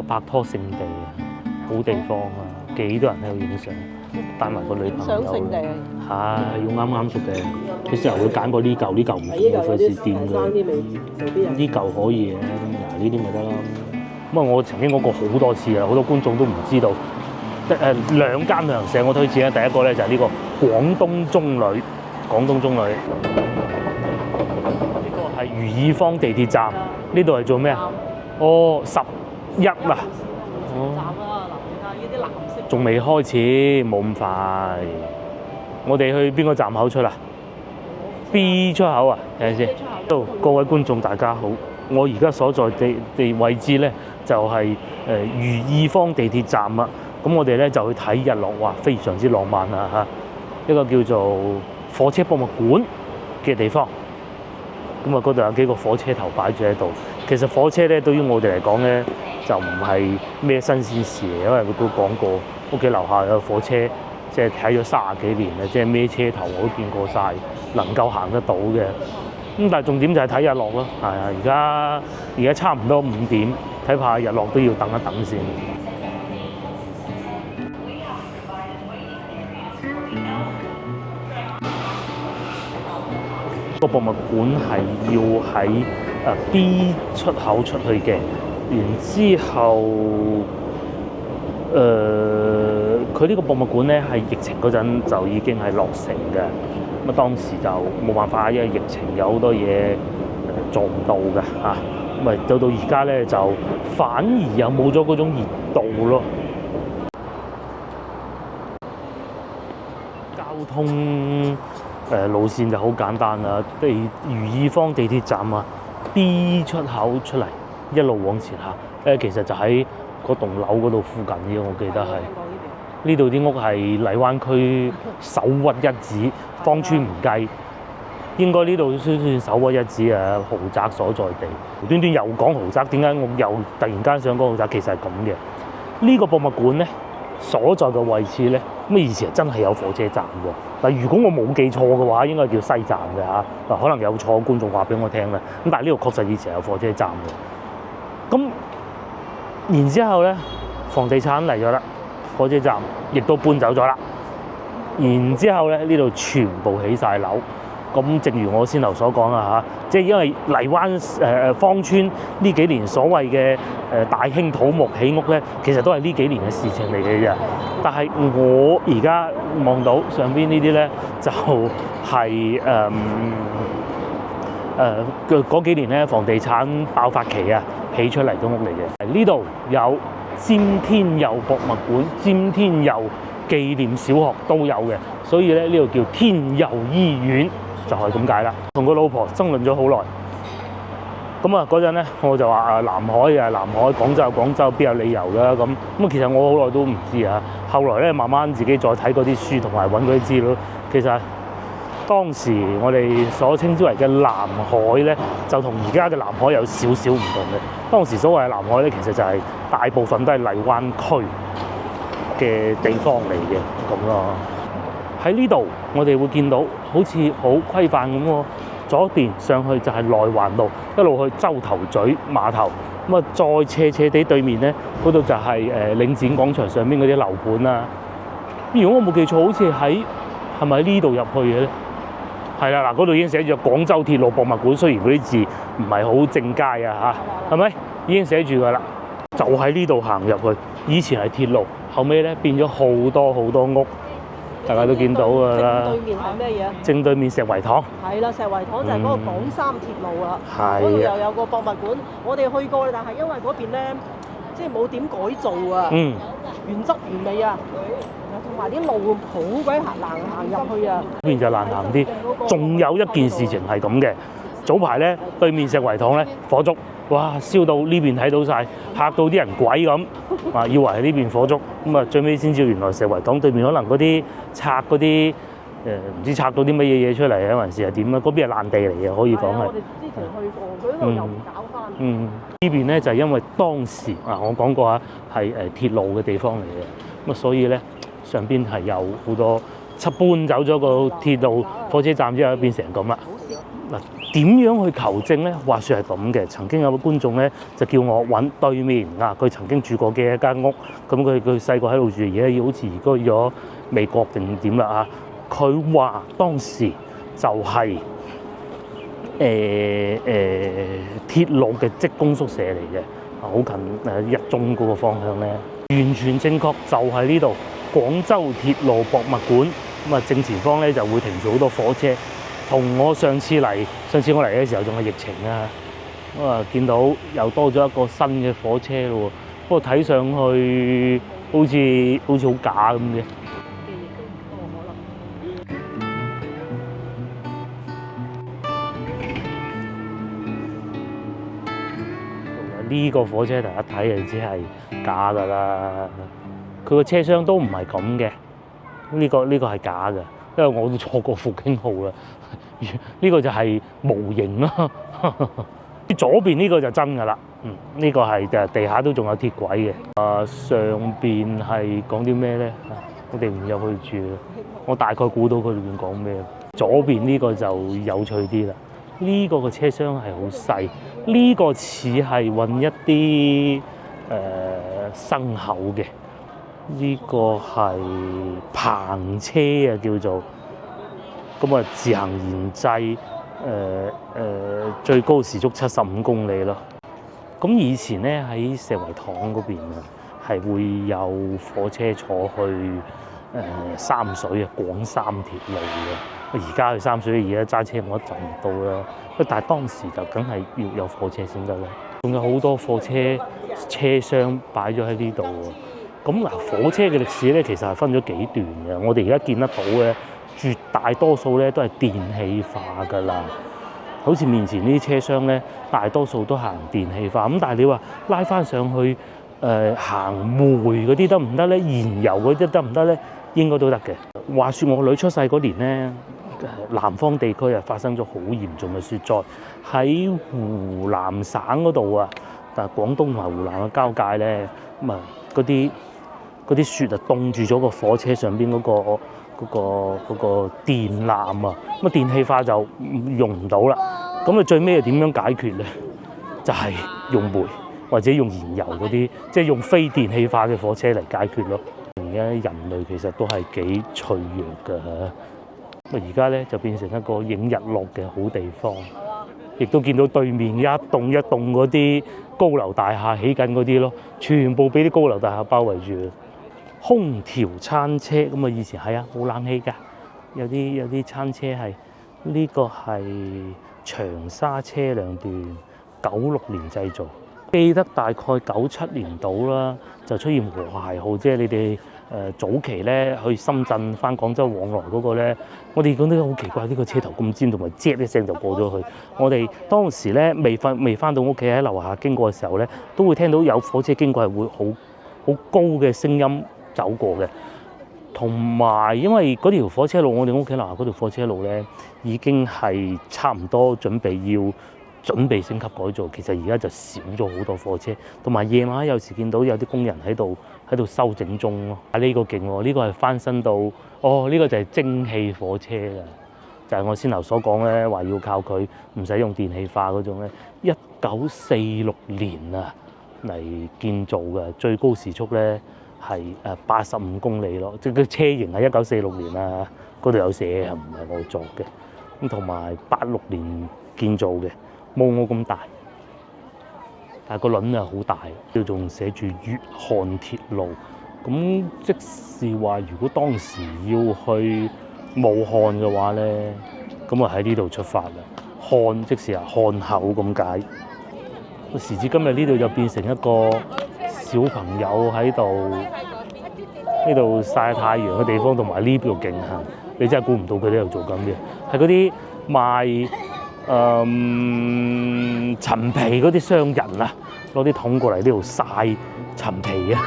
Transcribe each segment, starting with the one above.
拍拖聖地啊，好地方啊，幾多人喺度影相，帶埋個女朋友。相聖地係要啱啱熟嘅，佢時候會揀過呢嚿唔熟嘅，費事掂佢。呢嚿可以嘅，咁嗱呢啲咪得啦。咁啊，我曾經講過好多次啦，好多觀眾都唔知道。兩間旅行社我推薦咧，第一個咧就係呢個廣東中旅，廣東中旅。呢個係如意坊地鐵站，呢度係做咩啊？哦，11啊。站啦，嗱，你睇下呢啲藍色。仲未開始，冇咁快。我哋去邊個站口出啊 ？B 出口啊，睇下先。各位觀眾大家好，我而家所在地位置咧就係如意坊地鐵站啊。咁我哋咧就去睇日落，哇，非常之浪漫啊嚇！一個叫做火車博物館嘅地方。咁啊，嗰度有幾個火車頭擺住喺度。其實火車咧對於我哋嚟講咧就唔係咩新鮮事嚟，因為佢都講過屋企樓下有火車，即係睇咗30幾年啦，即係咩車頭我都見過晒，能夠行得到嘅。咁但係重點就係睇日落咯。係啊，而家差唔多5點，睇怕日落都要等一等先。個博物館係要喺B 出口出去嘅，然之後佢呢個博物館咧係疫情嗰陣就已經係落成嘅，咁啊當時就冇辦法，因為疫情有好多嘢做唔到嘅嚇，咁啊到而家咧就反而又冇咗嗰種熱度咯。交通路線就好簡單啦，如意坊地鐵站啊 B 出口出嚟，一路往前行，其實就喺嗰棟樓嗰度附近嘅，我記得係。呢度啲屋係荔灣區首屈一指，芳村唔計，應該呢度算首屈一指啊，豪宅所在地。無端端又講豪宅，點解我又突然間想講豪宅？其實係咁嘅。呢個博物館咧所在嘅位置咧，咁以前真係有火車站嘅。但如果我冇記錯嘅話，應該叫西站嘅嚇。嗱，可能有錯，觀眾話俾我聽啦。咁但係呢度確實以前有火車站嘅。咁然之後咧，房地產嚟咗啦，火車站亦都搬走咗啦。然之後咧，呢度全部起晒樓。咁正如我先頭所講啊嚇，即係因為荔灣芳村呢幾年所謂嘅大興土木起屋咧，其實都係呢幾年嘅事情嚟嘅啫。但係我而家望到上邊呢啲咧，就係嗰幾年咧房地產爆發期啊起出嚟嘅屋嚟嘅。呢度有詹天佑博物館、詹天佑紀念小學都有嘅，所以咧呢度叫天佑醫院。就係咁解啦。同個老婆爭論咗好耐，咁啊嗰陣咧我就話南海廣州邊有理由啦咁。其實我好耐都唔知啊。後來咧慢慢自己再睇嗰啲書同埋揾嗰啲資料，其實當時我哋所稱之為嘅南海咧，就同而家嘅南海有少少唔同嘅。當時所謂嘅南海咧，其實就係大部分都係荔灣區嘅地方嚟嘅咁咯。喺呢度，我哋會見到好似好規範咁喎。左邊上去就係內環路，一路去洲頭咀碼頭。咁啊，再斜地對面咧，嗰度就係領展廣場上邊嗰啲樓盤啦。如果我冇記錯，好似係咪喺呢度入去嘅咧？係啦，嗱，嗰度已經寫住廣州鐵路博物館，雖然嗰啲字唔係好正楷啊嚇，係咪？已經寫住㗎啦，就喺呢度行入去。以前係鐵路，後尾咧變咗好多屋。大家都見到㗎啦。正對面係咩嘢？正對面石圍塘。係啦，石圍塘就係嗰個廣三鐵路啦。係。嗰度又有個博物館，我哋去過，但係因為嗰邊咧，即係冇點改造啊。原汁原味啊，同埋啲路好鬼難行入去啊。呢邊就難行啲。仲有一件事情係咁嘅，早排咧對面石圍塘咧火燭。哇！燒到呢邊睇到晒，嚇到啲人鬼咁，以為係呢邊火燭，咁啊最尾先知原來石圍塘對面可能嗰啲拆嗰啲唔知拆到啲乜嘢嘢出嚟啊，還是係點啊？嗰邊係爛地嚟嘅，可以講係。我哋之前去過，佢嗰度又唔搞翻。呢邊咧就係因為當時我講過啊，係鐵路嘅地方嚟嘅，咁所以咧上邊係有好多搬走咗個鐵路火車站之後變成咁啦。嗱，點樣去求證咧？話説係咁嘅，曾經有個觀眾咧就叫我揾對面佢曾經住過嘅一間屋，咁佢細個喺度住，而家好似移居咗美國定點啦啊！佢話當時就係鐵路嘅職工宿舍嚟嘅，好近一中嗰個方向咧，完全正確，就係呢度廣州鐵路博物館。咁啊，正前方咧就會停住好多火車。同我上次我嚟嘅時候仲係疫情啊，咁啊見到又多咗一個新嘅火車咯喎，不過睇上去好似好假咁嘅。呢個火車頭一睇就知係假㗎啦，佢個車廂都唔係咁嘅，呢個係假嘅。因為我都坐過復興號啦，呢個就係模型咯。左邊呢個就真㗎啦，呢個係地下都仲有鐵軌嘅。上邊係講啲咩咧？我哋唔入去住，我大概估到佢裏邊講咩。左邊呢個就有趣啲啦，呢個嘅車廂係好細，呢個似係運一啲牲口嘅。呢個係棚車啊，叫做咁啊，自行研製，最高時速75公里咯。咁以前咧喺石圍塘嗰邊啊，係會有火車坐去三水啊，廣三鐵路嘅。而家去三水，而家揸車我一陣唔到啦。但係當時就梗係要有火車先得啦。仲有好多貨車車廂擺咗喺呢度喎。咁嗱，火車嘅歷史咧，其實係分咗幾段嘅。我哋而家見得到嘅絕大多數咧都係電氣化㗎啦。好似面前呢啲車廂咧，大多數都行電氣化。咁但係你話拉翻上去行煤嗰啲得唔得咧？燃油嗰啲得唔得咧？應該都得嘅。話說我女出世嗰年咧，南方地區發生咗好嚴重嘅雪災，喺湖南省嗰度啊，但係廣東同埋湖南嘅交界咧，咁啊嗰啲雪啊凍住咗個火車上邊嗰個電纜啊，咁啊電氣化就用唔到啦。咁啊最尾係點樣解決咧？就係用煤或者用燃油嗰啲，即係用非電氣化嘅火車嚟解決咯。而家人類其實都係幾脆弱㗎。而家咧就變成一個影日落嘅好地方，亦都見到對面一棟一棟嗰啲高樓大廈起緊嗰啲咯，全部俾啲高樓大廈包圍住。空調餐車咁啊，以前係啊冇冷氣㗎，有啲餐車係呢個係長沙車輛段96年製造，記得大概97年度啦，就出現和諧號，即係你哋早期咧去深圳翻廣州往來嗰個咧，我哋覺得好奇怪，呢個車頭咁尖，同埋啫一聲就過咗去。我哋當時咧未翻到屋企，喺樓下經過嘅時候咧，都會聽到有火車經過係會好高嘅聲音走過嘅。同埋因為嗰條火車路，我哋屋企樓下嗰條火車路咧已經係差唔多準備升級改造，其實而家就少咗好多火車，同埋夜晚有時見到有啲工人喺度修整中咯。呢個勁喎，呢個係翻新到呢個就係蒸汽火車啦，就係我先頭所講咧，話要靠佢唔使用電氣化嗰種咧。1946年啊嚟建造嘅，最高時速咧係85公里咯，即係個車型係1946年啊，嗰度有寫，唔係我作嘅。咁同埋86年建造嘅。冇我咁大，但係個輪啊好大，佢仲寫住粵漢鐵路。咁即是話，如果當時要去武漢嘅話咧，咁啊喺呢度出發啦。漢即是漢口咁解。時至今日呢度就變成一個小朋友喺度呢度曬太陽嘅地方，同埋呢度勁行，你真係估唔到佢哋喺度做緊嘅，係嗰啲賣陳皮嗰啲商人啊，攞啲桶過嚟呢度曬陳皮啊！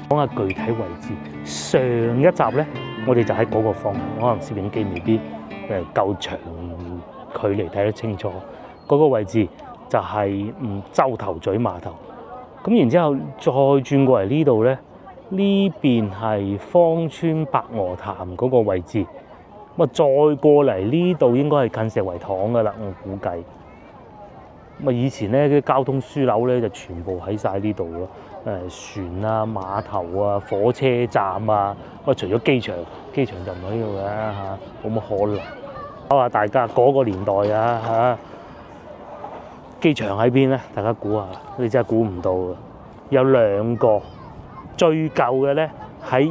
講下具體位置。上一集咧，我哋就喺嗰個方向，可能攝影機未必夠長距離睇得清楚。嗰個位置就係洲頭咀碼頭。咁然之後再轉過嚟呢度咧，呢邊係芳村白鵝潭嗰個位置。咁啊，再過嚟呢度應該係近石圍塘噶啦，我估計。咁啊，以前咧啲交通樞紐咧就全部喺晒呢度咯。船啊、碼頭啊、火車站啊，除咗機場就唔喺度嘅嚇，冇乜可能。考下大家嗰個年代啊嚇，機場喺邊咧？大家估下，你真係估唔到嘅。有兩個，最舊嘅咧喺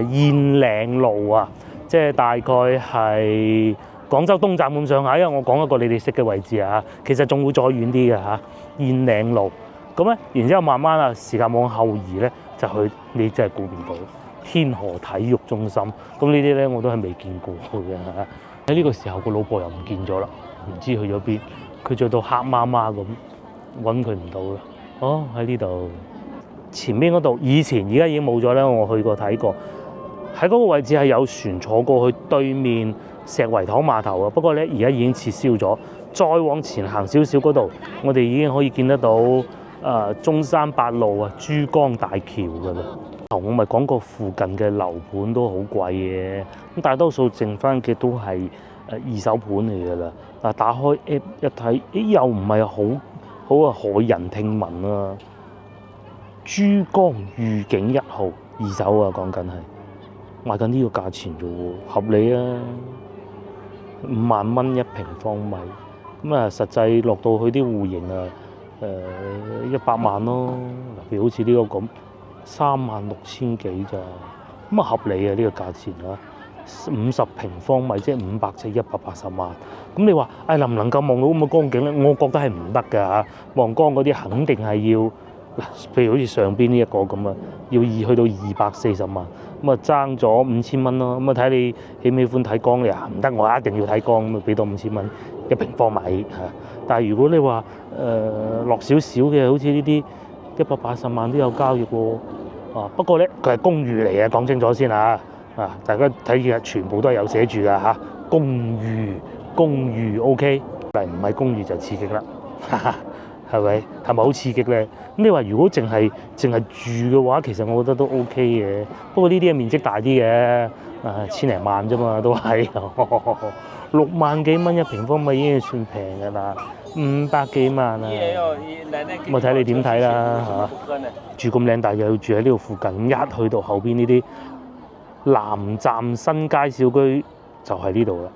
燕嶺路啊，即係大概係廣州東站咁上下。因為我講一個你哋識嘅位置啊，其實仲會再遠啲嘅嚇，燕嶺路。咁咧，然之後慢慢時間往後移咧，就去你真係估唔到天河體育中心。咁呢啲咧我都係未見過嘅嚇。喺呢個時候個老婆又唔見咗啦，唔知去咗邊。佢着到黑媽媽咁，揾佢唔到啦。哦，喺呢度前面嗰度，以前而家已經冇咗啦。我去過睇過，喺嗰個位置係有船坐過去對面石圍塘碼頭啊。不過咧，而家已經撤銷咗。再往前行少少嗰度，我哋已經可以見得到。中山八路啊，珠江大橋㗎啦。我咪講過附近嘅樓盤都好貴嘅，咁大多數剩翻嘅都係二手盤嚟㗎啦。但打開 app 一睇，又唔係好駭人聽聞啊！珠江御景1號二手啊，講緊係賣緊呢個價錢啫喎，合理啊！5萬蚊一平方米，咁啊實際落到去啲戶型啊。100萬咯，譬如好似呢個咁36000幾咋，咁啊合理啊呢個價錢啊，50平方米即係500尺180萬。咁你話能唔能夠望到咁嘅光景咧？我覺得係唔得㗎嚇，望光嗰啲肯定係要嗱，譬如好似上邊呢一個咁啊，要去到240萬，咁啊爭咗5000蚊咯。咁啊睇你喜唔喜歡睇光，你話唔得，我一定要睇光，咁啊俾多5000蚊1平方米嚇。但係如果你話落少少嘅，好似呢啲180萬都有交易喎。不過咧佢係公寓嚟嘅，講清楚先嚇。大家睇住全部都係有寫住㗎嚇，公寓 OK， 但係唔係公寓就刺激啦，係咪？係咪好刺激咧？咁你話如果淨係住嘅話，其實我覺得都 OK 嘅。不過呢啲嘅面積大啲嘅，1000零萬啫嘛，都係6萬幾蚊1平方米已經算平㗎啦，500幾萬啊！咁睇你點睇啦嚇。住咁靚，但係又要住喺呢度附近，一去到後邊呢啲南站新街小區就係呢度啦。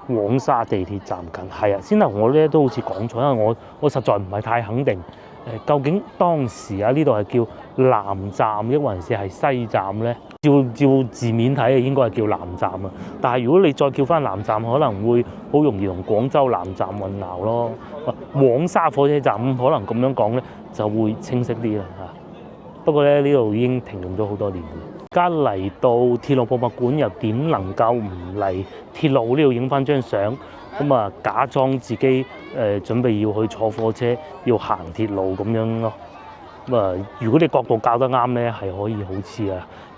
黃沙地鐵站近，係啊，先頭我咧都好似講錯，因為我實在唔係太肯定究竟當時呢度係叫南站抑還是係西站咧？照字面睇應該係叫南站啊，但係如果你再叫翻南站，可能會好容易同廣州南站混淆咯。黃沙火車站可能咁樣講咧就會清晰啲啦嚇。不過咧呢度已經停用咗好多年。而家嚟到鐵路博物館，又點能夠唔嚟鐵路呢度影翻張相？咁啊，假裝自己準備要去坐火車，要行鐵路咁樣咯。咁啊，如果你角度校得啱咧，係可以好似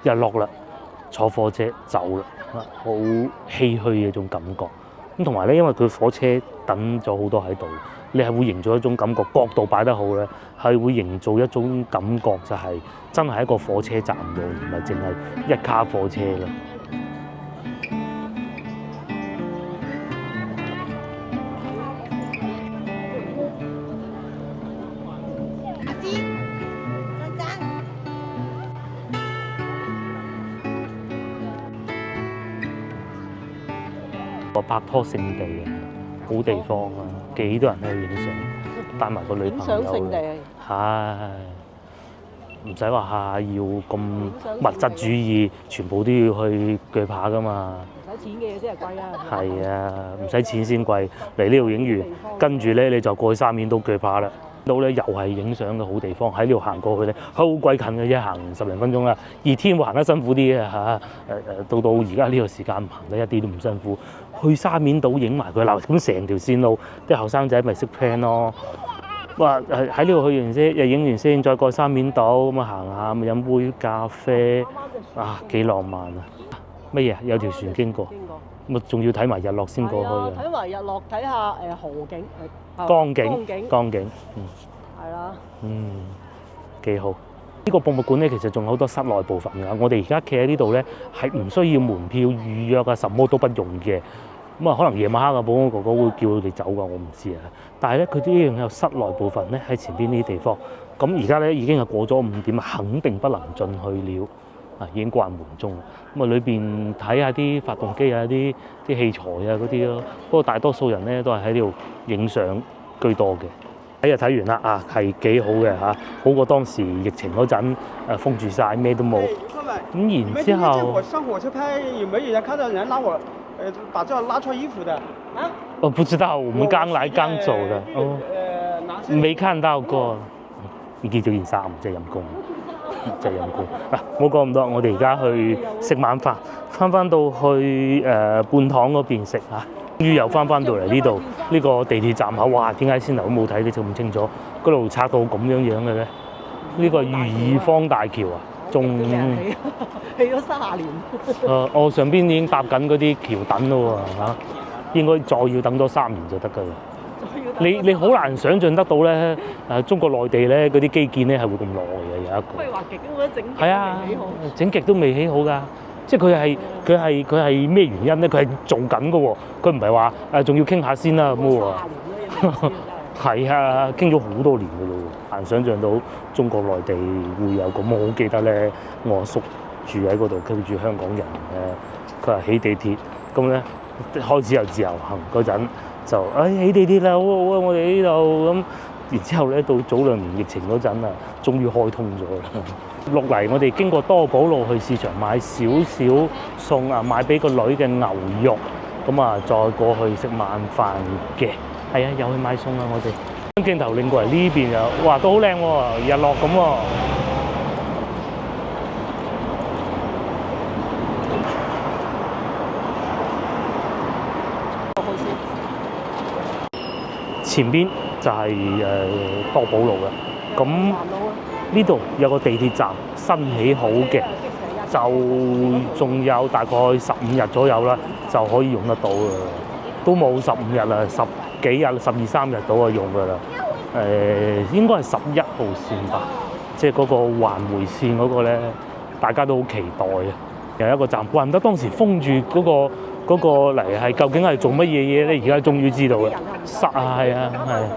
日落啦，坐火車走啦，好唏噓嘅一種感覺。咁同埋咧，因為佢火車等咗好多喺度，你係會營造一種感覺，角度擺得好咧，係會營造一種感覺，就係真係一個火車站度，唔係淨係一卡火車啦。個拍拖聖地啊，好地方啊，幾多人喺度影相，帶埋個女朋友。影相聖地啊！係，唔使話下下要咁物質主義，全部都要去鋸扒噶嘛。唔使錢嘅嘢先係貴啊！係啊，唔使錢先貴。嚟呢度影完，跟住咧你就過去沙面島鋸扒啦。到咧又係影相嘅好地方，喺呢度行過去咧，好鬼近嘅啫，行10零分鐘啦。熱天會行得辛苦啲嘅嚇，到而家呢個時間行得一啲都唔辛苦。去沙面島影埋佢啦，咁成條線路啲後生仔咪識 plan 咯。哇！喺呢度去完先，又影完先，再過沙面島咁啊行下，咪飲杯咖啡啊，幾浪漫啊！乜嘢？有條船經過，咁啊仲要睇埋日落先過去啊！睇埋日落，睇下河景、江景，係啦，幾好。呢個博物館咧，其實仲有好多室內部分㗎。我哋而家企喺呢度咧，係唔需要門票預約啊，什麼都不用嘅。咁啊，可能夜晚黑嘅保安哥哥會叫佢哋走㗎，我唔知啊。但係咧，佢都一樣有室內部分咧喺前邊呢啲地方。咁而家咧已經係過咗5點，肯定不能進去了。啊，已經關門鐘。咁啊，裏邊睇下啲發動機啊、啲器材啊嗰啲咯。不過大多數人咧都係喺呢度影相居多嘅。睇完啦，啊係幾好嘅嚇，好過當時疫情嗰陣封住晒，咩都冇。咁然之後，上火車拍有沒有人看到人拉我，把這拉錯衣服的？啊？我不知道，我們剛來剛走的。哦。沒看到過。你見咗件衫，真係陰公，真係陰公。嗱，冇講咁多，我哋而家去食晚飯，翻到去泮塘嗰邊食嚇。終於又翻到嚟呢度，呢個地鐵站口，哇！點解先頭都冇睇得咁清楚？嗰度拆到咁樣嘅咧？呢個係裕芳大橋啊，仲起咗30年。我上邊已經搭緊嗰啲橋躉咯喎嚇，應該再要等多3年就得㗎啦。你好難想像得到咧，中國內地咧嗰啲基建咧係會咁耐嘅，有一個。規劃極都冇得整，係啊，整極都未起好㗎。即係佢係咩原因咧？佢係做緊嘅喎，佢唔係話仲要傾下先啦咁喎。係啊，傾咗好多年嘅咯，難想像到中國內地會有咁。我好記得咧，我阿叔住喺嗰度，佢住香港人佢話起地鐵，咁咧開始有自由行嗰陣就起地鐵啦，好我哋呢度咁。然之後咧，到早2年疫情嗰陣啊，終於開通咗啦。落嚟我哋經過多寶路去市場買少少餸啊，買俾個女嘅牛肉，咁啊再過去食晚飯嘅。係啊，又去買餸啦我哋。將鏡頭擰過嚟呢邊又，哇都好靚喎，日落咁喎。前邊就係多寶路嘅，咁呢度有個地鐵站新起好嘅，就仲有大概15日左右啦，就可以用得到啦。都冇15日啦，10幾日、12、13日到啊用㗎啦。應該係11號線吧，即係嗰個環迴線嗰個咧，大家都好期待啊！有一個站，怪唔得當時封住嗰個嚟係究竟係做乜嘢嘢咧？而家終於知道啦，塞啊，係啊，係啊。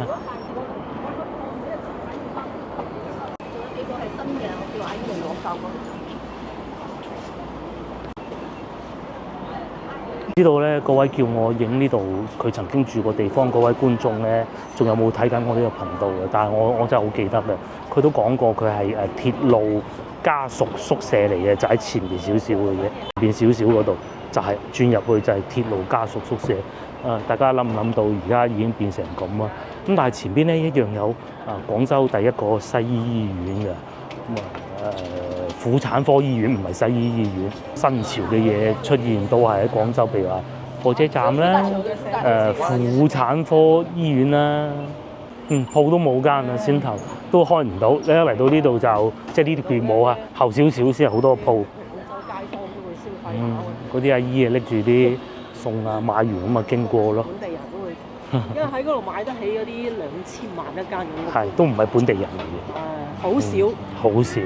知道咧，各位叫我影呢度佢曾經住過地方嗰位觀眾咧，仲有冇睇緊我呢個頻道嘅？但係我真係好記得嘅，佢都講過佢係鐵路家屬宿舍嚟嘅，就喺前邊少少嘅啫，前邊少少嗰度就係轉入去就係鐵路家屬宿舍。大家諗唔諗到而家已經變成咁啊？咁但係前邊咧一樣有廣州第一個西醫醫院嘅，婦產科醫院唔係西醫醫院。新潮嘅嘢出現都係喺廣州，譬如話火車站啦，婦產科醫院啦，鋪都冇間啊，先頭都開唔到。你一嚟到呢度就即係呢啲券冇啊，後少少先係好多鋪。嗰啲阿姨啊拎住啲餸啊，買完咁啊經過咯。本地人都會，因為喺嗰度買得起嗰啲2000萬一間咁。係，都唔係本地人嚟嘅。好少。好少。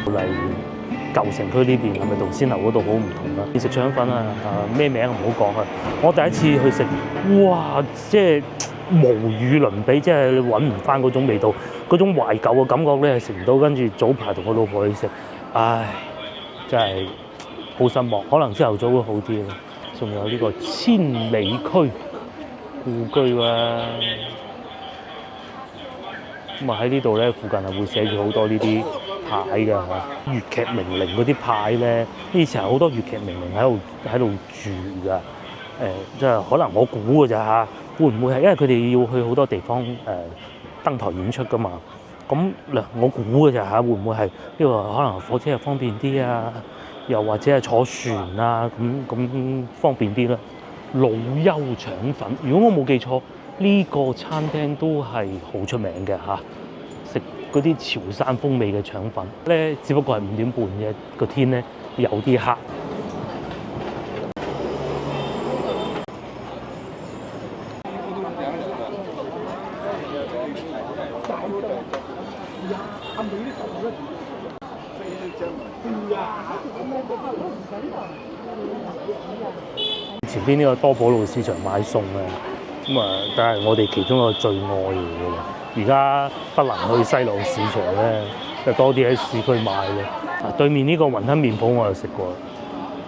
嚟舊城區呢邊係咪同仙樓嗰度好唔同啦？食腸粉啊，咩名唔好講啊！我第一次去食，哇！即係無與倫比，即係你揾唔翻嗰種味道，嗰種懷舊嘅感覺咧係食唔到。跟住早排同我老婆去食，唉，真係好失望。可能朝頭早會好啲咯。仲有呢個千里區故居啦。咁啊喺呢度咧，附近係會寫住好多呢啲牌㗎嚇。粵劇名伶嗰啲牌咧，以前好多粵劇名伶喺度住㗎。即係可能我估㗎咋嚇，會唔會係因為佢哋要去好多地方登台演出㗎嘛？咁嗱，我估㗎咋嚇，會唔會係呢個可能火車又方便啲啊？又或者係坐船啊，咁方便啲啦。老邱腸粉，如果我冇記錯，呢個餐廳都係好出名嘅嚇，食嗰啲潮汕風味嘅腸粉咧，只不過係5點半嘅，個天咧有啲黑。前邊呢個多寶路市場買餸啊，咁啊，但係我哋其中一個最愛嚟嘅。而家不能去西朗市場咧，就多啲喺市區買咯。對面呢個雲吞麵鋪我又食過，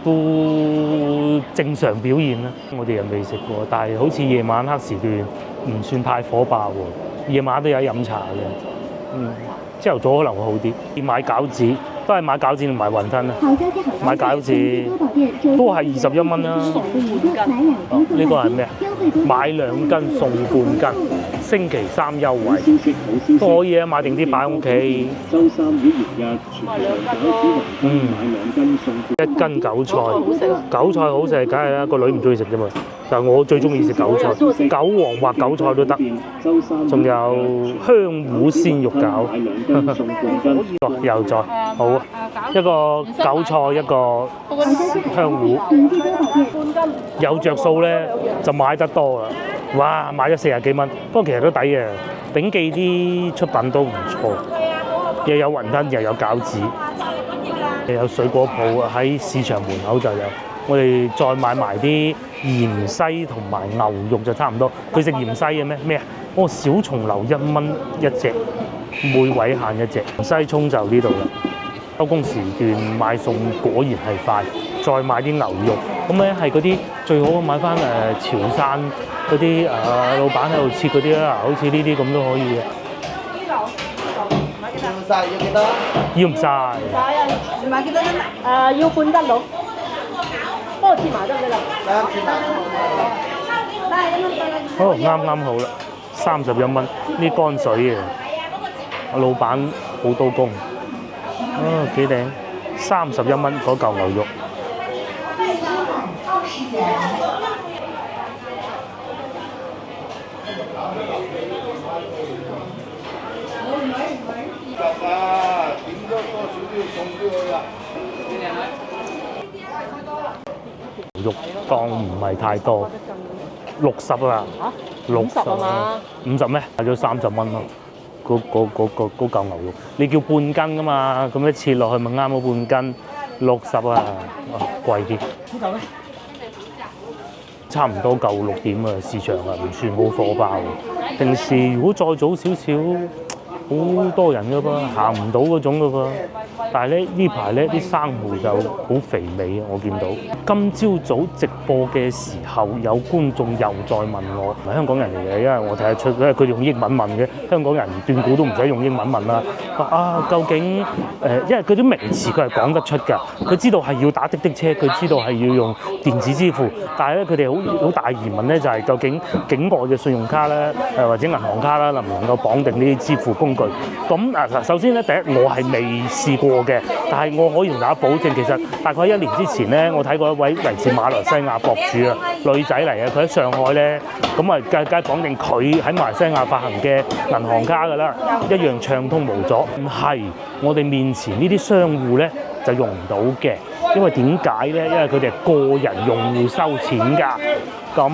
都正常表現啦。我哋又未食過，但係好似夜晚黑時段唔算太火爆喎。夜晚都有飲茶嘅，朝頭早可能會好啲。買餃子都係買餃子同埋雲吞啊。買餃子都係21蚊啦。呢個係咩啊？買2斤送半斤，星期3優惠都可以啊！買定啲擺喺屋企。週3與元日全日餃子雲吞買2斤送1斤韭菜。韭菜好食梗係啦，個女唔中意食啫嘛。但係我最中意食韭菜，韭黃或韭菜都得。仲有香芋鮮肉餃，又再好啊！一個韭菜，一個香芋，有着數咧就買得多啦。哇！買咗40幾蚊，不過其實都抵嘅。炳記啲出品都唔錯，又有雲吞，又有餃子，又有水果鋪喺市場門口就有。我哋再買埋啲芫茜同埋牛肉就差唔多。佢食芫茜嘅咩？咩啊？哦，小松樓1蚊一隻，每位限一隻。西涌就呢度啦。收工時段買餸果然係快，再買啲牛肉。咁咧係嗰啲最好買翻潮汕嗰啲老闆喺度切嗰啲啦，好似呢啲咁都可以嘅。要唔晒？要幾多？要唔晒？唔晒啊！你買幾多斤啊？要半斤到。幫我切埋得唔得啦？好，啱好啦，31蚊。呢乾水啊，老闆好刀工，幾靚，31蚊嗰嚿牛肉。肉檔唔係太多，60啊，60啊，50咩？買咗30蚊咯，嗰嚿牛肉，你叫半斤㗎嘛，咁一切落去咪啱咗半斤，60啊，貴啲。差唔多夠6點啊，市場啊唔算好火爆。平時如果再早少少，好多人㗎噃，行唔到嗰種㗎噃。但係咧呢排咧啲生蠔就好肥美啊！我見到今朝早直播嘅時候，有觀眾又再問我，唔係香港人嚟嘅，因為我睇得出，因為佢哋用英文問嘅，香港人斷估都唔使用英文問啦。究竟因為嗰啲名詞佢係講得出㗎，佢知道係要打滴滴車，佢知道係要用電子支付，但係咧佢哋好大疑問咧，就係究竟境外嘅信用卡咧，或者銀行卡啦，能唔能夠綁定呢啲支付工具？咁首先咧，第一我係未試過嘅，但係我可以同大家保證，其實大概1年之前咧，我睇過一位嚟自馬來西亞博主啊，女仔嚟嘅，佢喺上海咧，咁啊梗係綁定佢喺馬來西亞發行嘅銀行卡㗎啦，一樣暢通無阻。唔係我哋面前呢啲商戶咧就用唔到嘅，因為點解咧？因為佢哋係個人用戶收錢㗎。咁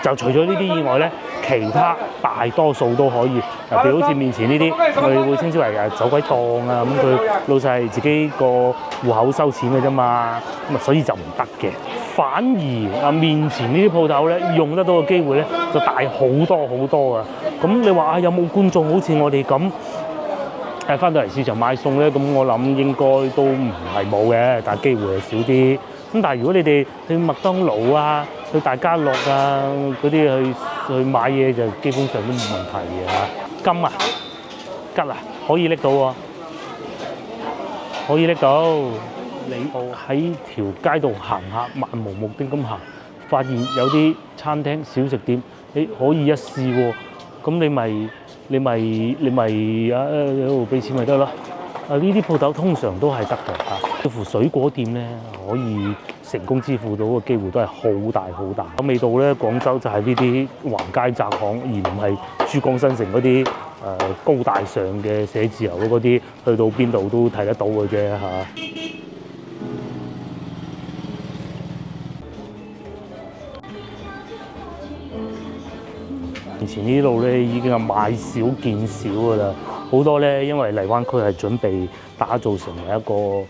就除咗呢啲以外咧，其他大多數都可以。譬如好似面前呢啲，我哋會稱之為走鬼檔啊。咁佢老細係自己個戶口收錢嘅啫嘛，咁啊所以就唔得嘅。反而面前呢啲鋪頭咧用得到嘅機會咧就大好多好多啊！咁你話有冇觀眾好似我哋咁翻到嚟市場買餸咧？咁我諗應該都唔係冇嘅，但係機會係少啲。咁但係如果你哋去麥當勞啊、去大家樂啊嗰啲去買嘢就基本上都冇問題嘅嚇。金啊，吉啊，可以拎到喎，可以拎到。你喺條街度行下，漫無目的咁行，發現有啲餐廳、小食店，你可以一試喎。咁你咪喺度俾錢咪得咯。呢啲鋪頭通常都係得嘅嚇。似乎水果店咧可以成功支付到嘅機會都係好大好大。咁味道咧，廣州就係呢啲橫街窄巷，而唔係珠江新城嗰啲高大上嘅寫字樓嗰啲，去到邊度都睇得到嘅啫嚇。以前呢度咧已經係買少見少㗎啦，好多咧因為荔灣區係準備打造成為一個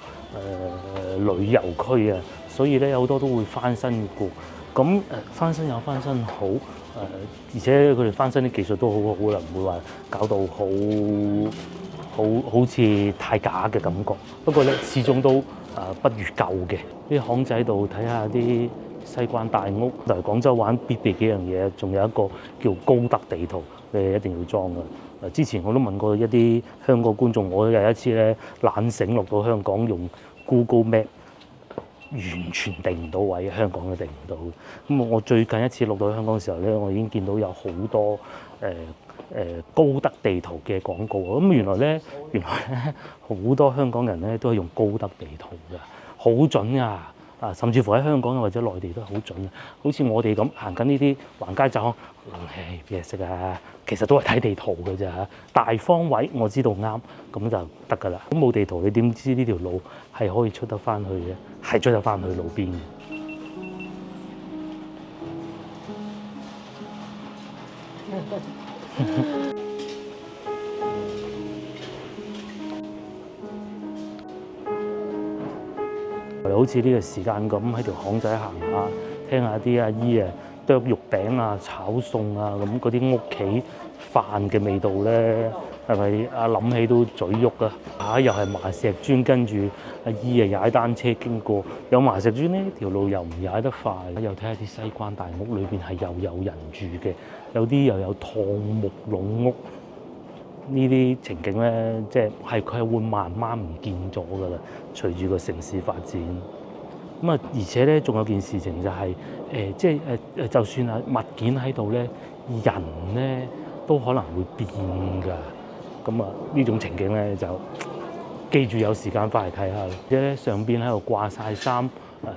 旅遊區啊，所以咧有好多都會翻新過。咁翻新有翻新好，而且佢哋翻新啲技術都好好啦，唔會話搞到好似太假嘅感覺。不過咧始終都不如舊嘅。啲巷仔度睇下啲西關大屋，嚟廣州玩必備幾樣嘢，仲有一個叫高德地圖，你一定要裝㗎。之前我都問過一啲香港觀眾，我有一次咧懶醒落到香港用 Google Map， 完全定唔到位，香港都定唔到。咁我最近一次落到香港嘅時候咧，我已經見到有好多高德地圖嘅廣告。咁原來咧好多香港人咧都係用高德地圖㗎，好準㗎。甚至乎喺香港或者內地都係好準嘅，好似我哋咁行緊呢啲橫街窄巷，邊係識啊？其實都係睇地圖嘅啫嚇。大方位我知道啱，咁就得㗎啦。咁冇地圖你點知呢條路係可以出得翻去嘅？係出得翻去路邊嘅。好似呢個時間咁喺條巷仔行下，聽下啲阿姨剁肉餅啊、炒餸啊咁嗰啲屋企飯嘅味道咧，係咪諗起都嘴喐啊？又係麻石磚，跟住阿姨踩單車經過，有麻石磚呢條路又唔踩得快。又睇下啲西關大屋裏邊係又有人住嘅，有啲又有趟木籠屋。呢啲情景咧，即係佢係會慢慢唔見咗㗎啦。隨住個城市發展，咁而且咧，仲有件事情就係就算係物件喺度咧，人咧都可能會變㗎。咁呢種情景咧就記住有時間翻嚟睇下。而且咧上邊喺度掛晒衫，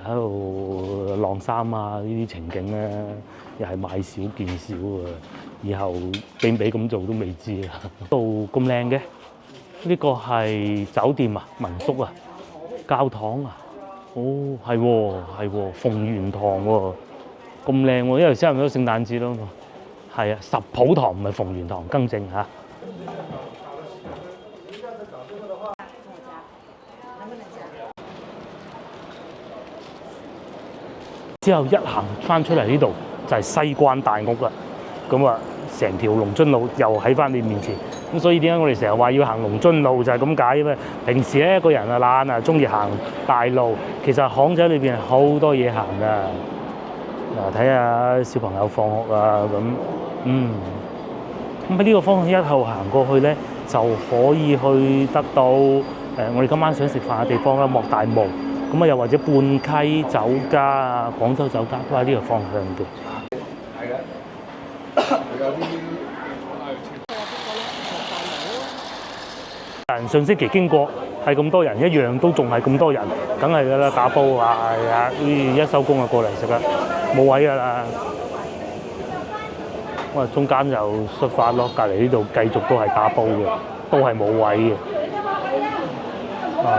喺度晾衫啊，呢啲情景咧又係買少見少啊。以後俾唔俾咁做都未知啊！度咁靚嘅，呢個係酒店啊、民宿啊、教堂啊，哦係喎係喎，鳳元堂喎，咁靚喎，因為差唔多聖誕節咯，係啊，十普堂唔係鳳元堂，更正嚇。之後一行翻出嚟呢度就係西關大屋啦。咁成條龍津路又喺翻你面前，咁所以點解我哋成日話要行龍津路就係咁解嘅。平時咧個人懶啊，中意行大路，其實巷仔裏邊係好多嘢行㗎。睇下小朋友放學啊咁，咁喺呢個方向一路行過去咧，就可以去得到我哋今晚想食飯嘅地方啦，莫大墓。咁又或者泮溪酒家啊、廣州酒家都喺呢個方向嘅。上星期經過係咁多人，一樣都仲係咁多人，梗係㗎啦，打煲啊，一收工就過嚟食啦，冇位㗎啦。我中間就出發咯，隔離呢度繼續都係打煲嘅，都係冇位嘅。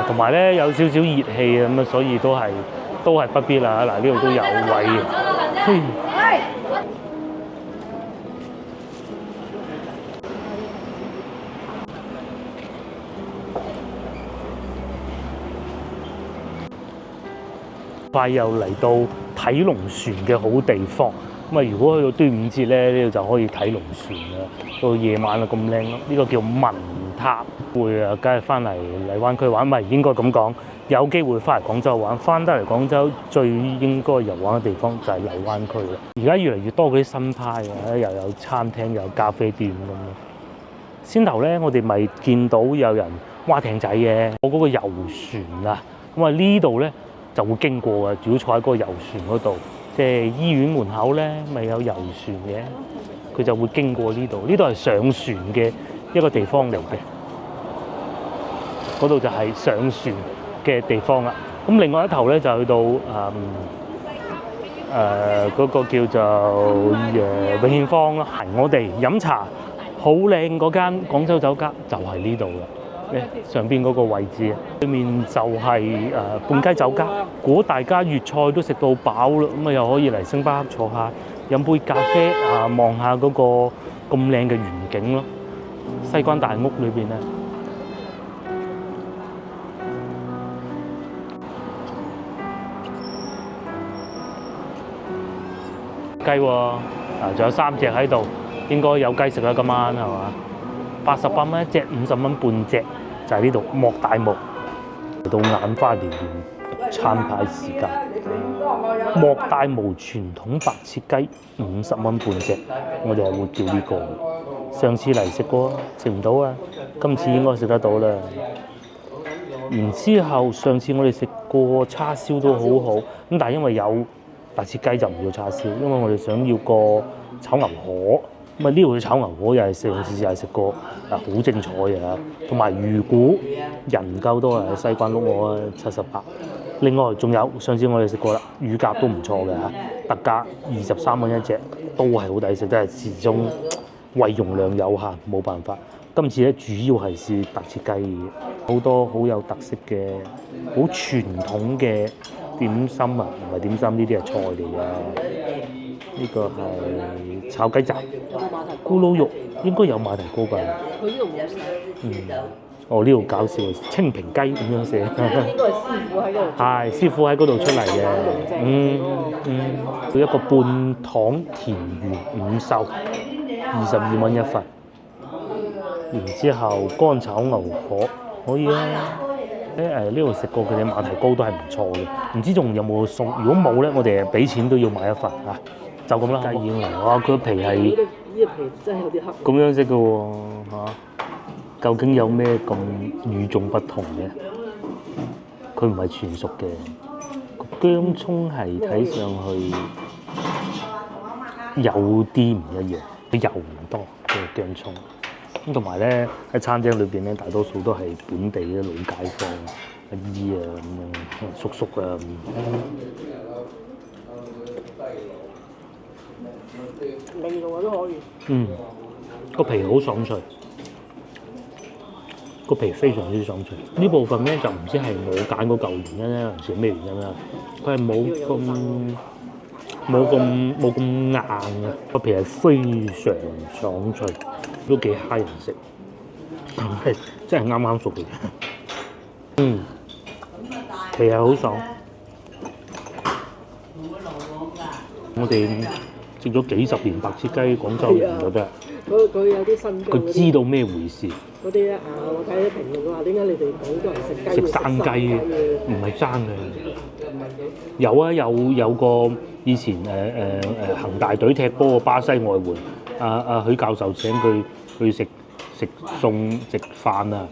同埋咧有少少熱氣咁啊，所以都係不必啦。嗱，呢度都有位嘅。快又嚟到睇龍船嘅好地方。咁啊，如果去到端午節咧，呢度就可以睇龍船啦。到夜晚啊咁靚咯，呢個叫文塔。會啊，梗係翻嚟荔灣區玩，唔係應該咁講。有機會翻嚟廣州玩，翻得嚟廣州最應該遊玩嘅地方就係荔灣區啦。而家越嚟越多嗰啲新派啊，又有餐廳，又有咖啡店咁咯。先頭咧，我哋咪見到有人划艇仔嘅，我嗰個遊船啊，咁啊呢度咧就會經過嘅，主要坐喺嗰個遊船嗰度，即係醫院門口咧咪有遊船嘅，佢就會經過呢度。呢度係上船嘅一個地方嚟嘅，嗰度就係上船嘅地方啦。咁另外一頭咧就去到嗰個叫做永慶坊啦。我哋飲茶好靚嗰間廣州酒家就係呢度啦。上邊嗰個位置，對面就係半雞酒家。如果大家粵菜都食到飽啦，咁啊又可以嚟星巴克坐下，飲杯咖啡啊，望下嗰個咁靚嘅園景咯。西關大屋裏邊咧，雞喎，仲有3隻喺度，應該有雞食啦今晚係嘛？88蚊一隻，50蚊半隻，就係呢度莫大木。嚟到眼花繚亂餐牌時間，莫大木傳統白切雞50蚊半隻，我哋係會叫呢個。上次嚟食過，食唔到啊，今次應該食得到啦。然之後上次我哋食過叉燒都好好，咁但係因為有白切雞就唔要叉燒，因為我哋想要個炒牛河。咁啊呢度嘅炒牛河又係上次又係食過，好精彩嘅嚇。同埋魚股人夠多啊，西關碌我啊78。另外仲有上次我哋食過啦，乳鴿都唔錯嘅嚇，特價23蚊一隻，都係好抵食，但係始終胃容量有限，冇辦法。今次咧主要係試白切雞，好多好有特色嘅、好傳統嘅點心啊，唔係點心，呢啲係菜嚟嘅。呢個係炒雞雜，咕嚕肉應該有馬蹄糕㗎。佢呢度冇寫。哦，呢度搞笑，清平雞咁樣寫。應該係師傅喺嗰度。係師傅喺嗰度出嚟嘅。佢一個半糖田園五秀，22蚊一份。然之後乾炒牛河可以啊。呢度食過佢哋馬蹄糕都係唔錯嘅，唔知仲有冇送？如果冇咧，我哋俾錢都要買一份嚇。就咁啦，雞已經嚟，哇！佢個皮係呢個皮真係有啲黑。咁樣色嘅喎嚇，究竟有咩咁與眾不同嘅？佢唔係全熟嘅，個薑葱係睇上去有啲唔一樣，佢油唔多嘅薑葱。咁同埋咧喺餐廳裏邊咧，大多數都係本地嘅老街坊、阿姨啊咁樣、叔叔啊咁。味道都可以。個皮好爽脆，個皮非常之爽脆。呢部分咧就唔知係我揀嗰嚿原因咧，還是咩原因啦？佢係冇咁硬啊，個皮係非常爽脆，都幾蝦人食，係真係啱啱熟嘅。皮係好爽。我哋食咗幾十年白切雞，廣州人覺得佢有啲新疆。佢知道咩回事。嗰啲咧我睇啲評論話點解你哋廣州人食雞食生雞唔係生嘅。有個以前恒大隊踢波個巴西外援，許教授請佢去食餸食飯啊，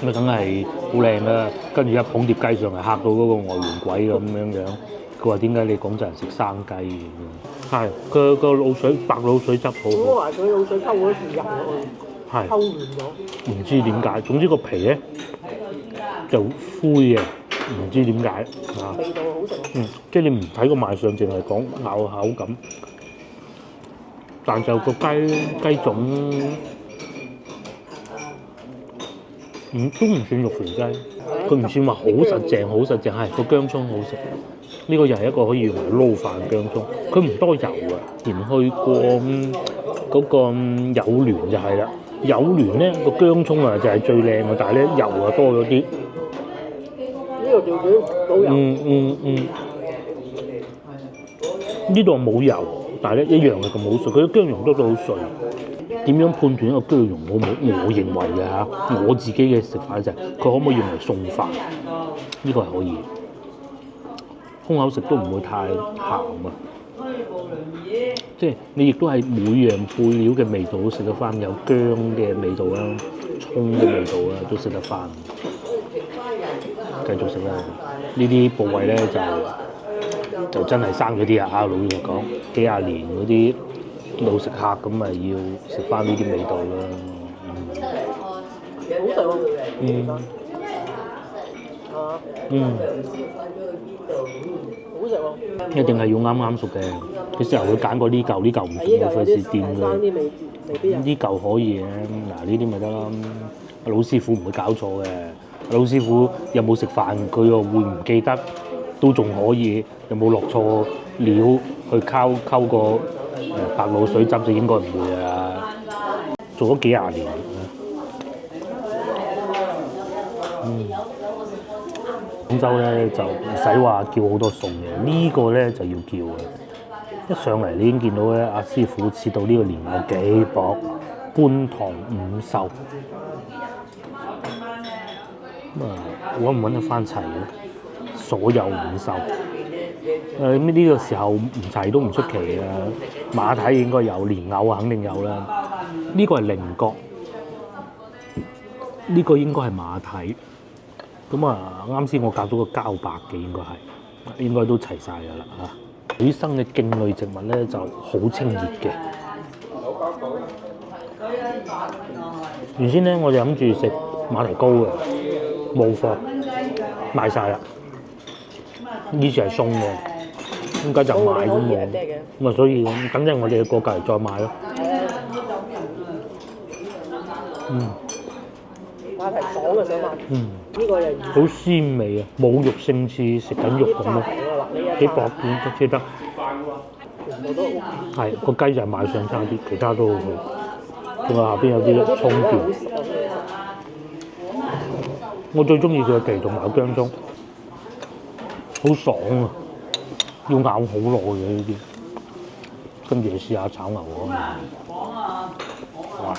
咁啊梗係好靚啦。跟住一捧碟雞上嚟，嚇到嗰個外援鬼咁樣。佢話點解你廣州人食生雞嘅？係佢個滷水白滷水汁好好。我話佢滷水溝嗰時入落去，係溝亂咗。唔知點解，總之個皮咧就灰嘅，唔知點解啊。味道好食。即係你唔睇個賣相，淨係講咬口感，但就個雞種，都唔算肉肥雞，佢唔算話好實淨，係個薑葱好食。呢個又係一個可以用嚟撈飯嘅薑葱，佢唔多油啊，鹽去過嗰個有聯就係啦，有聯咧個薑葱啊就係最靚嘅，但係咧油啊多咗啲。呢個條件好油。呢度冇油，但係咧一樣係咁好碎。佢啲薑蓉都好碎。點樣判斷一個薑蓉好唔好？我認為嘅嚇，我自己嘅食法就係佢可唔可以用嚟餸飯？呢個係可以，空口食都唔會太鹹啊。即係你亦都係每樣配料嘅味道都食得翻，有薑嘅味道啦、葱嘅味道啦，都食得翻。繼續食啦，呢啲部位咧就真係生咗啲啊！老實講，幾廿年嗰啲老食客咁咪要食翻呢啲味道啦。好食喎。好食喎。一定係要啱啱熟嘅。佢時候會揀過呢嚿唔熟，我費事掂佢。呢嚿可以嘅，嗱呢啲咪得啦。老師傅唔會搞錯嘅。老師傅有冇食飯，佢又會唔記得，都仲可以。有冇落錯料去溝個白鹵水汁就應該唔會啊。做咗幾廿年。廣州咧就唔使話叫好多餸嘅，呢個咧就要叫嘅。一上嚟你已經見到咧，阿師傅切到呢個蓮藕幾薄，觀塘五秀。揾唔揾得翻齊嘅？所有五秀。呢個時候唔齊都唔出奇啊！馬蹄應該有，蓮藕啊肯定有啦。呢個係菱角，呢個應該係馬蹄。咁啊，啱先我夾咗個膠白嘅，應該都齊晒㗎啦嚇。水生嘅莖類植物咧就好清熱嘅。原先咧我哋諗住食馬蹄糕嘅，冇貨賣晒啦。以前係送嘅，點解就賣都冇？咁啊，所以等陣我哋過隔離再買咯。馬蹄爽嘅想買。呢個又好鮮味啊！冇肉性似食緊肉咁咯，幾薄片都切得。全部都係個雞就係賣相差啲，其他都好好。仲有下邊有啲葱段。我最中意佢嘅皮同埋薑葱，好爽啊！要咬好耐嘅呢啲。跟住試下炒牛河。哇！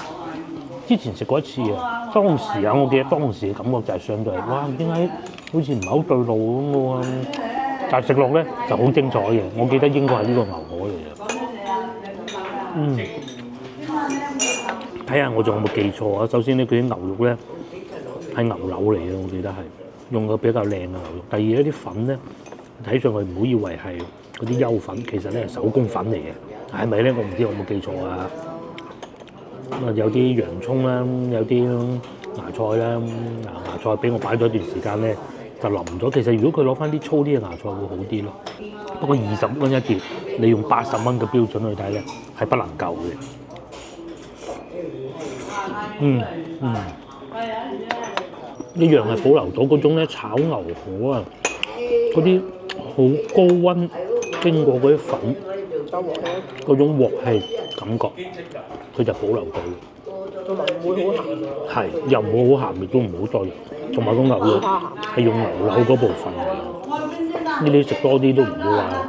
之前食過一次啊，當時啊，我記得當時嘅感覺就係相對係，哇！點解好似唔係好對路咁喎？但係食落咧就好精彩嘅，我記得應該係呢個牛河嚟嘅。睇下我仲有冇記錯啊？首先咧，佢啲牛肉咧係牛柳嚟嘅，我記得係用個比較靚嘅牛肉。第二呢啲粉咧睇上去唔好以為係嗰啲優粉，其實咧係手工粉嚟嘅，係咪咧？我唔知我有冇記錯啊！有啲洋葱啦，有啲芽菜啦，芽菜俾我擺咗一段時間咧就腍咗。其實如果佢攞翻啲粗啲嘅芽菜會好啲咯。不過20蚊一碟，你用80蚊嘅標準去睇咧係不能夠嘅。一樣係保留到嗰種咧炒牛河啊，嗰啲好高溫經過嗰啲粉嗰種鑊氣感覺。佢就保留到，同埋唔會好鹹。係又唔會好鹹，亦都唔好多油。同埋個牛肉係用牛柳嗰部分嘅，呢啲食多啲都唔會話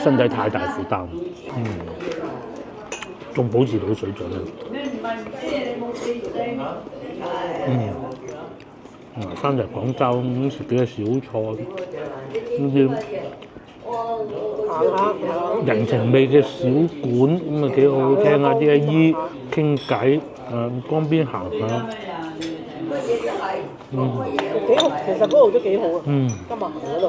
身體太大負擔。仲保持到水準啊！翻嚟廣州咁食幾個小菜，呢啲人情味嘅小館咁啊幾好聽啊！啲阿姨傾偈，江邊行下，幾好，其實嗰度都幾好啊！今日行嗰度，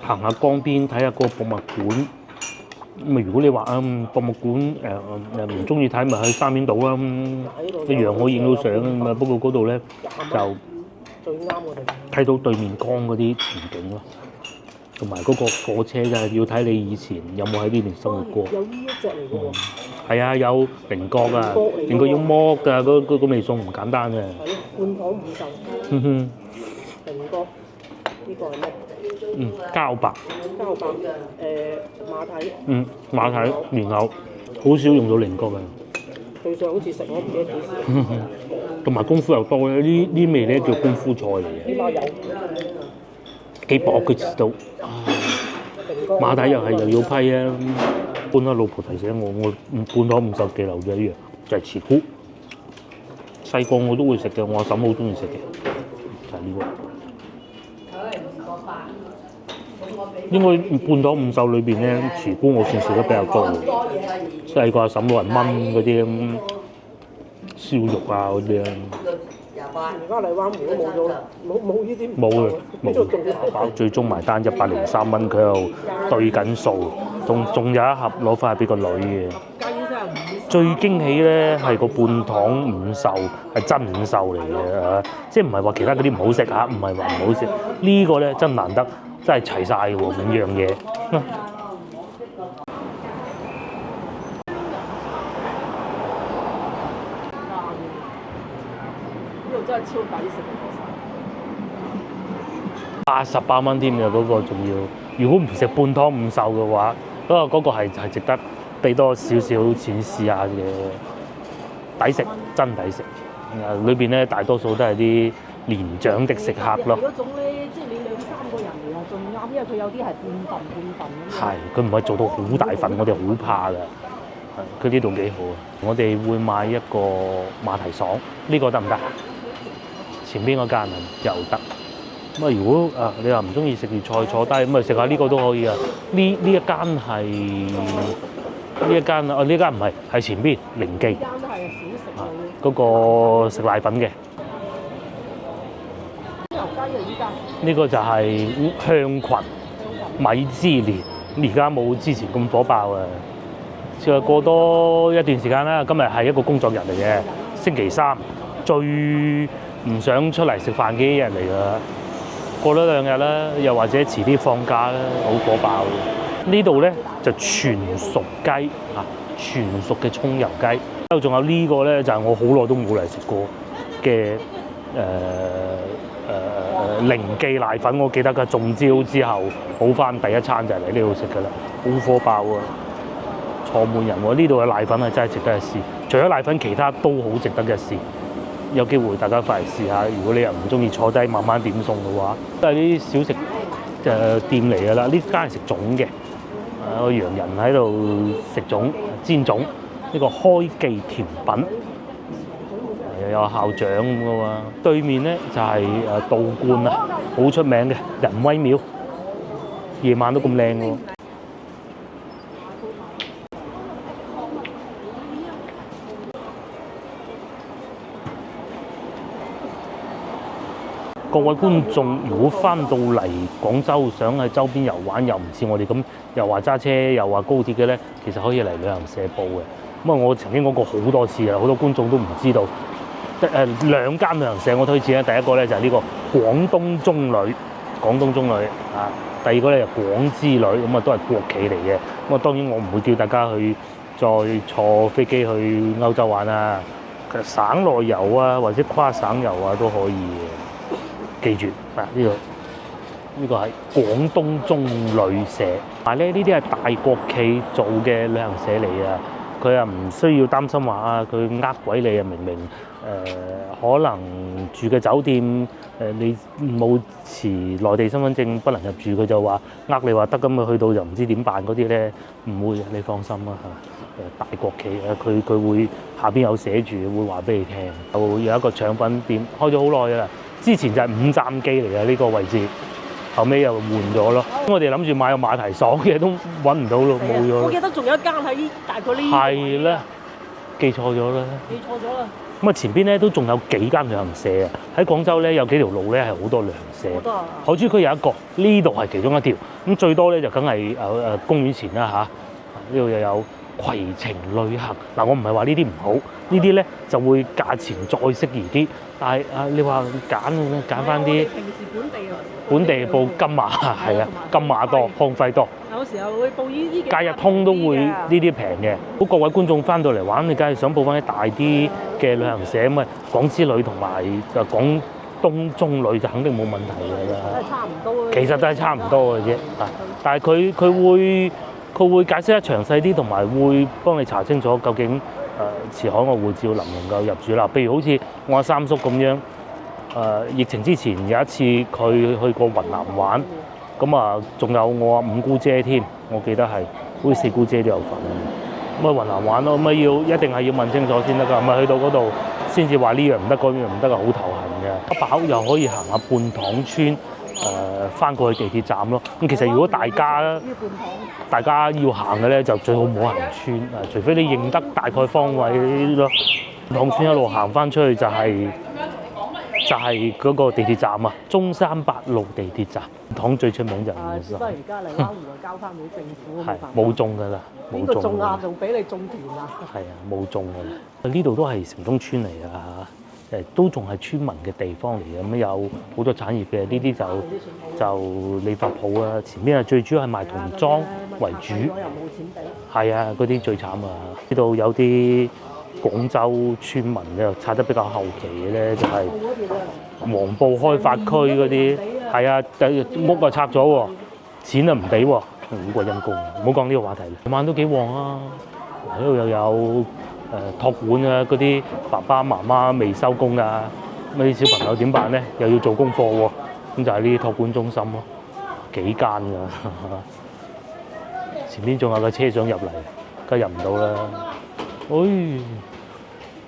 行下江邊睇下個博物館。咁啊，如果你話博物館唔中意睇，咪去沙面島啦，一樣可以影到相啊。不過嗰度咧就最啱我哋睇到對面江嗰啲前景咯，同埋嗰個火車就係要睇你以前有冇喺呢邊生活過。有呢一隻嚟嘅喎。係啊，有菱角啊，菱角要剝㗎，嗰味餸唔簡單嘅。係半糖五秀。菱角呢個係咩？膠白。膠白馬蹄。馬蹄、蓮藕，好少用到菱角嘅。對上好似食我唔記得幾時。同埋功夫又多咧，呢味咧叫功夫菜嚟嘅，起碼有幾薄嘅切到。馬蹄又係又要批啊！搬開老婆提醒我半攞50記留咗一樣，就係慈菇。細個我都會食嘅，我阿嬸好中意食嘅，就係呢個。應該半島五秀裏邊咧，慈菇我算食得比較多嘅。細個阿嬸老人炆嗰啲燒肉啊嗰啲啊。而家荔灣湖都冇咗啦，冇呢啲。冇啦，冇。包最終埋單103蚊，佢又對緊數，仲有一盒攞翻去俾個女嘅。最驚喜咧係個半糖五秀，係真五秀嚟嘅嚇，即係唔係話其他嗰啲唔好食嚇，唔係話唔好食，呢個咧真難得，真係齊晒嘅喎，5樣嘢。呢度真係超抵食88蚊添嘅嗰個仲要，如果唔食半湯五秀嘅話，嗰個係值得俾多少少錢試下嘅，抵食真抵食。裏邊咧大多數都係啲年長的食客咯。嗰種咧，即係你2、3個人嚟啊，仲啱，因為佢有啲係半份咁樣。係，佢唔係做到好大份，我哋好怕㗎。佢呢度幾好啊！我哋會買一個馬蹄爽，呢個得唔得？前邊嗰間啊又得。咁啊，如果你話唔中意食粵菜坐低，咁啊食下呢個都可以啊。呢一間係呢一間啊，呢間唔係，係前邊靈記。呢間都係小食嗰個食瀨粉嘅。牛雞啊！依家呢個就係香裙米芝蓮，而家冇之前咁火爆啊！再過多一段時間啦，今日係一個工作日嚟嘅，星期三最唔想出嚟食飯嘅一日嚟㗎。過多2日啦，又或者遲啲放假啦，好火爆。呢度咧就全熟雞啊，全熟嘅葱油雞。仲有呢個咧就係我好耐都冇嚟食過嘅靈記瀨粉，我記得㗎。中招之後好翻第一餐就係嚟呢度食㗎啦，好火爆啊！坐滿人喎，呢度嘅瀨粉係真係值得一試。除咗瀨粉，其他都好值得一試。有機會大家快嚟試下。如果你又唔中意坐低慢慢點餸嘅話，都係啲小食店嚟㗎啦。呢間係食粽嘅，個洋人喺度食粽煎粽。呢個開記甜品又有校長咁嘅嘛。對面咧就係道觀啊，好出名嘅仁威廟，夜晚都咁靚喎。各位觀眾，如果翻到嚟廣州，想喺周邊遊玩，又唔似我哋咁，又話揸車，又話高鐵嘅咧，其實可以嚟旅行社報嘅。咁啊，我曾經講過好多次啦，好多觀眾都唔知道。2間旅行社我推薦咧，第一個咧就係呢個廣東中旅，廣東中旅啊。第二個咧就廣之旅，咁啊都係國企嚟嘅。咁啊當然我唔會叫大家去再坐飛機去歐洲玩啊，其實省內遊啊或者跨省遊啊都可以嘅。記住啊！呢個係廣東中旅社，但係咧呢啲係大國企做嘅旅行社嚟啊！佢又唔需要擔心話啊，佢呃鬼你啊！明明可能住嘅酒店你冇持內地身份證不能入住，佢就話呃你話得咁啊，去到就唔知點辦嗰啲咧，唔會嘅，你放心啦嚇。大國企啊，佢會下邊有寫住，會話俾你聽。有一個腸粉店開咗好耐㗎啦。之前就係5站機嚟嘅呢個位置，後尾又換咗咯。我哋諗住買個馬蹄爽嘅都揾唔到咯，冇咗。我記得仲有一間喺大概呢。係啦，記錯咗啦。記錯咗啦。咁啊，前邊咧都仲有幾間旅行社啊！喺廣州咧有幾條路咧係好多旅行社。好多啊！海珠區有一個，呢度係其中一條。咁最多咧就梗係公園前啦嚇。呢度又有攜程旅行。嗱，我唔係話呢啲唔好，呢啲咧就會價錢再適宜啲。但係你話揀翻啲平時本地報金馬係啊，金馬多，康輝多。有時候會報呢啲嘅。假日通都會呢啲平嘅。咁各位觀眾翻到嚟玩，你梗係想報翻啲大啲嘅旅行社咁啊，廣之旅同埋廣東中旅就肯定冇問題㗎啦。都係差唔多。其實都係差唔多嘅啫。但係佢會解釋得詳細啲，同埋會幫你查清楚究竟持海外護照能唔能夠入住啦。譬如好似我阿三叔咁樣，疫情之前有一次佢去過雲南玩，咁啊仲有我阿五姑姐添，我記得係好似四姑姐都有份。咁啊雲南玩咯，咁啊一定係要問清楚先得㗎，唔係去到嗰度先至話呢樣唔得，嗰樣唔得啊，好頭痕嘅。一飽又可以行下半塘村。翻過去地鐵站咯。咁其實如果大家要行嘅咧，就最好唔好行村啊，除非你認得大概方位咯。半塘村一路行翻出去就係嗰個地鐵站啊，中山八路地鐵站。半塘最出名就係呢個。只不過而家嚟撈湖啊，交翻俾政府。係冇種㗎啦，邊個種啊？仲俾你種田啊？係啊，冇種㗎啦。呢度都係城中村嚟㗎嚇。都仲係村民嘅地方嚟嘅，咁有好多產業嘅，呢啲就理髮鋪啊，前邊啊最主要係賣童裝為主，係啊，嗰啲最慘啊！呢度有啲廣州村民咧，拆得比較後期嘅咧，就係黃埔開發區嗰啲，係啊，屋啊拆咗喎，錢啊唔俾喎，好鬼陰公，唔好講呢個話題啦。晚都幾旺啊，呢度又有。託管啊，嗰啲爸爸媽媽未收工啊，咁啲小朋友點辦咧？又要做功課喎，咁就係呢啲託管中心咯，幾間㗎。前邊仲有個車想入嚟，梗係入唔到啦。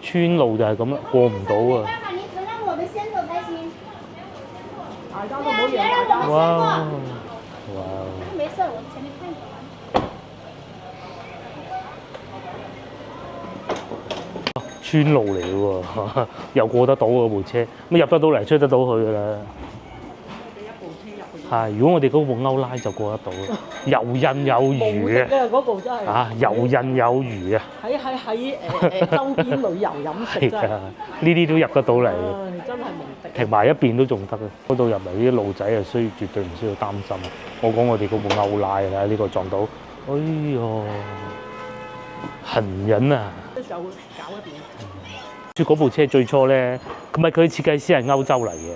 村路就係咁啦，過唔到啊。大家都唔好讓大家。哇！沒事，我前面看完。村路嚟嘅喎，又過得到嗰部車，咁入得到嚟，出得到去㗎啦。係，如果我哋嗰部歐拉就過得到啦，游刃有餘嘅。嗰部真係。啊，游刃有餘啊！喺周邊旅遊飲食真係。呢啲都入得到嚟。真係無敵。停埋一邊都仲得啊！嗰度入嚟啲路仔啊，絕對唔需要擔心啊！我講我哋嗰部歐拉啊，呢個撞到，哎呦，痕忍啊！就會搞一邊。嗰部車最初咧，佢設計師係歐洲嚟嘅。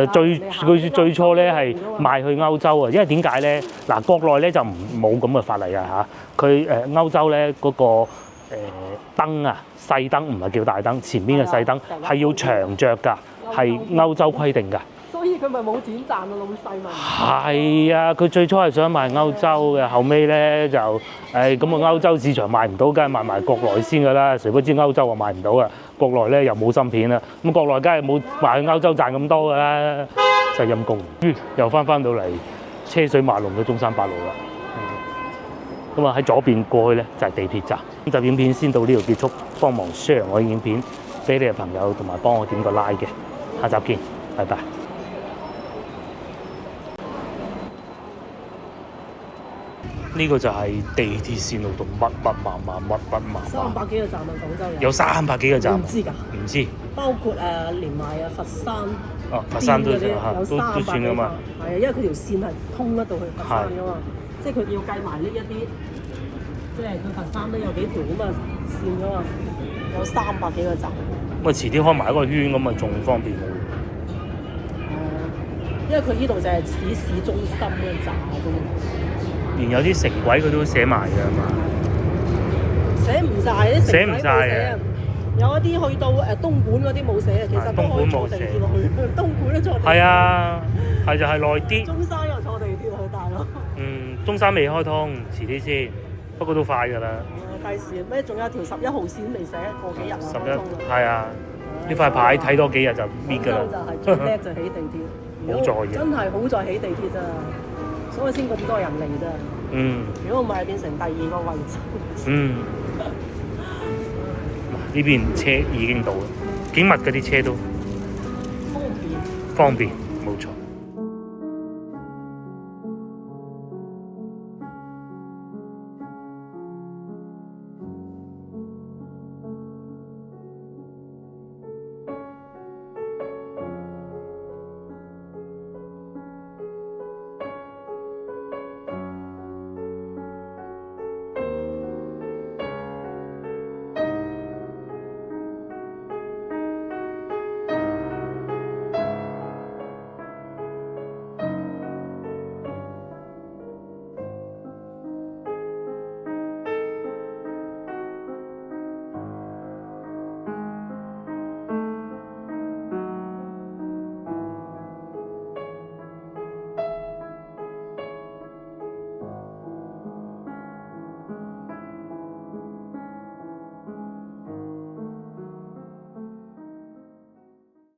佢最初咧係賣去歐洲啊，因為點解咧？嗱，國內咧就冇咁嘅法例啊嚇。佢歐洲咧嗰個燈啊，細燈唔係叫大燈，前邊嘅細燈係要長着㗎，係歐洲規定㗎。所以佢咪冇錢賺啊，老細咪。係啊，佢最初係想賣歐洲嘅，後尾咧就咁啊歐洲市場賣唔到，梗係賣埋國內先㗎啦。誰不知歐洲啊賣唔到啊，國內咧又冇芯片啦，咁國內梗係冇賣去歐洲賺咁多㗎啦，真係陰公。又翻到嚟車水馬龍嘅中山八路啦。咁啊喺左邊過去咧就係地鐵站。咁集影片先到呢度結束，幫忙 share 我嘅影片俾你嘅朋友，同埋幫我點個 like 嘅。下集見，拜拜。呢個就係地鐵線路度密麻。300幾個站啊，廣州有300幾個站。唔知㗎？唔知。包括連埋佛山。佛山都算都算㗎嘛。係啊，因為佢條線係通得到去佛山㗎嘛，即係佢要計埋呢一啲，即係佢佛山都有幾條咁嘅線㗎嘛，有300幾個站。咁啊，遲啲開埋一個圈咁啊，仲方便喎。因為佢呢度就係市中心嘅站啊，真係。連有啲城軌佢都寫埋㗎嘛。寫唔晒啲城軌冇寫啊！有一啲去到東莞嗰啲冇寫啊，其實都可以坐地鐵去。東莞都坐地鐵。係啊，係就係耐啲。中山又坐地鐵去大佬。中山未開通，遲啲先，不過都快㗎啦。第時咩？仲有條11號線未寫，過幾日啊開通啦。係啊，呢塊牌睇多幾日就搣㗎啦。就係最叻就起地鐵。好在嘅。真係好在起地鐵咋，所以先咁多人嚟咋。如果唔係變成第2個位置。呢邊車已經到啦，幾密嗰啲車都方便，冇錯。